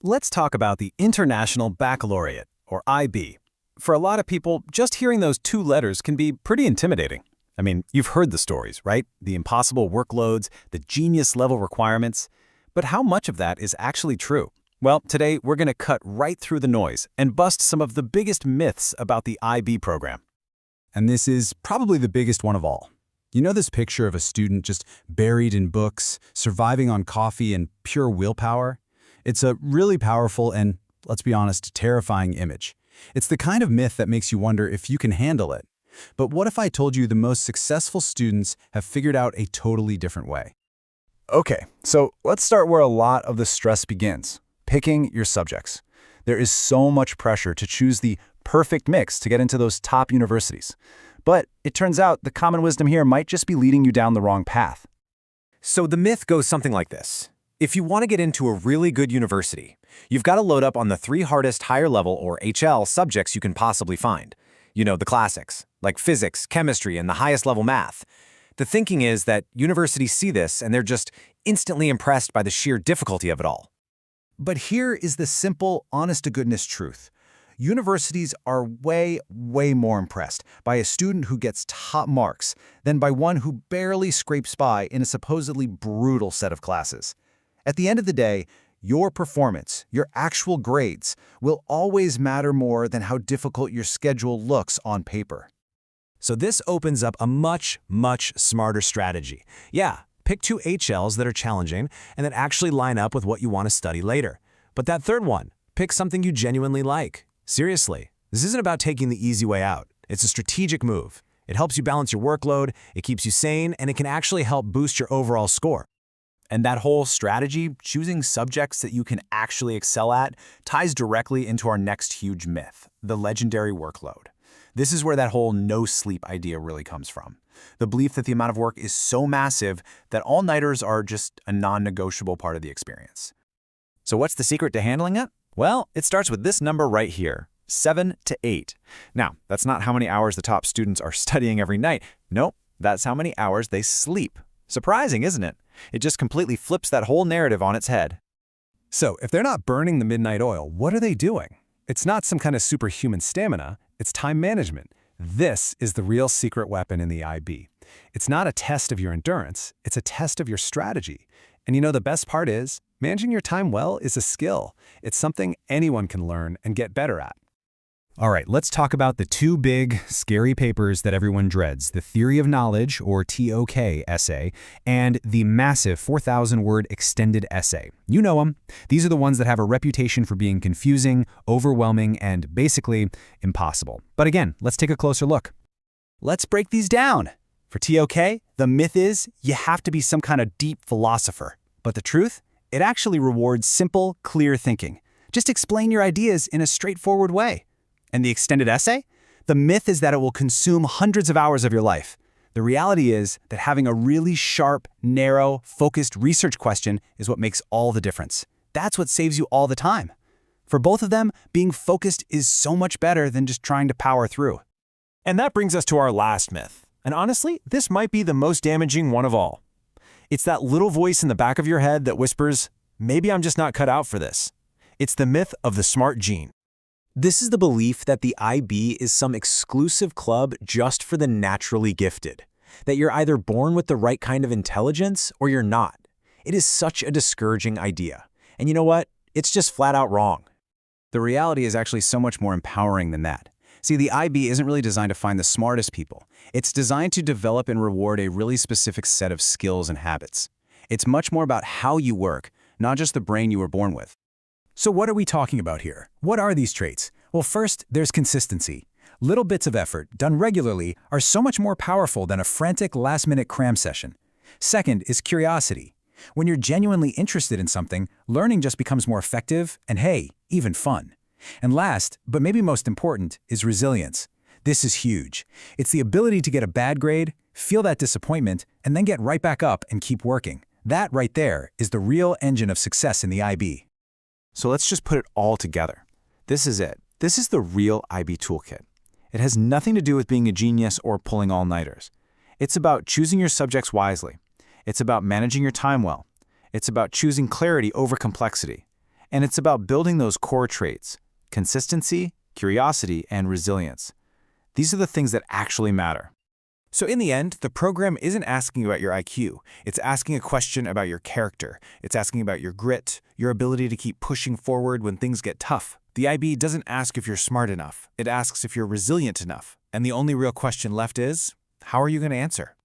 Let's talk about the International Baccalaureate, or IB. For a lot of people, just hearing those two letters can be pretty intimidating. I mean, you've heard the stories, right? The impossible workloads, the genius-level requirements. But how much of that is actually true? Well, today we're going to cut right through the noise and bust some of the biggest myths about the IB program. And this is probably the biggest one of all. You know this picture of a student just buried in books, surviving on coffee and pure willpower? It's a really powerful and, let's be honest, terrifying image. It's the kind of myth that makes you wonder if you can handle it. But what if I told you the most successful students have figured out a totally different way? Okay, so let's start where a lot of the stress begins, picking your subjects. There is so much pressure to choose the perfect mix to get into those top universities. But it turns out the common wisdom here might just be leading you down the wrong path. So the myth goes something like this. If you want to get into a really good university, you've got to load up on the 3 hardest higher level or HL subjects you can possibly find. You know, the classics, like physics, chemistry, and the highest level math. The thinking is that universities see this and they're just instantly impressed by the sheer difficulty of it all. But here is the simple, honest-to-goodness truth. Universities are way more impressed by a student who gets top marks than by one who barely scrapes by in a supposedly brutal set of classes. At the end of the day, your performance, your actual grades, will always matter more than how difficult your schedule looks on paper. So this opens up a much smarter strategy. Yeah, pick 2 HLs that are challenging and that actually line up with what you want to study later. But that third one, pick something you genuinely like. Seriously, this isn't about taking the easy way out. It's a strategic move. It helps you balance your workload, it keeps you sane, and it can actually help boost your overall score. And that whole strategy, choosing subjects that you can actually excel at, ties directly into our next huge myth, the legendary workload. This is where that whole no-sleep idea really comes from. The belief that the amount of work is so massive that all-nighters are just a non-negotiable part of the experience. So what's the secret to handling it? Well, it starts with this number right here, 7 to 8. Now, that's not how many hours the top students are studying every night. Nope, that's how many hours they sleep. Surprising, isn't it? It just completely flips that whole narrative on its head. So, if they're not burning the midnight oil, what are they doing? It's not some kind of superhuman stamina, it's time management. This is the real secret weapon in the IB. It's not a test of your endurance, it's a test of your strategy. And you know the best part is, managing your time well is a skill. It's something anyone can learn and get better at. All right, let's talk about the 2 big, scary papers that everyone dreads, the Theory of Knowledge, or TOK essay, and the massive 4,000-word extended essay. You know them. These are the ones that have a reputation for being confusing, overwhelming, and basically impossible. But again, let's take a closer look. Let's break these down. For TOK, the myth is you have to be some kind of deep philosopher. But the truth? It actually rewards simple, clear thinking. Just explain your ideas in a straightforward way. And the extended essay? The myth is that it will consume hundreds of hours of your life. The reality is that having a really sharp, narrow, focused research question is what makes all the difference. That's what saves you all the time. For both of them, being focused is so much better than just trying to power through. And that brings us to our last myth. And honestly, this might be the most damaging one of all. It's that little voice in the back of your head that whispers, maybe I'm just not cut out for this. It's the myth of the smart gene. This is the belief that the IB is some exclusive club just for the naturally gifted, that you're either born with the right kind of intelligence or you're not. It is such a discouraging idea. And you know what? It's just flat out wrong. The reality is actually so much more empowering than that. See, the IB isn't really designed to find the smartest people. It's designed to develop and reward a really specific set of skills and habits. It's much more about how you work, not just the brain you were born with. So what are we talking about here? What are these traits? Well, first, there's consistency. Little bits of effort, done regularly, are so much more powerful than a frantic last-minute cram session. Second is curiosity. When you're genuinely interested in something, learning just becomes more effective and, hey, even fun. And last, but maybe most important, is resilience. This is huge. It's the ability to get a bad grade, feel that disappointment, and then get right back up and keep working. That right there is the real engine of success in the IB. So let's just put it all together. This is it. This is the real IB toolkit. It has nothing to do with being a genius or pulling all-nighters. It's about choosing your subjects wisely. It's about managing your time well. It's about choosing clarity over complexity. And it's about building those core traits: consistency, curiosity, and resilience. These are the things that actually matter. So in the end, the program isn't asking about your IQ. It's asking a question about your character. It's asking about your grit, your ability to keep pushing forward when things get tough. The IB doesn't ask if you're smart enough. It asks if you're resilient enough. And the only real question left is, how are you going to answer?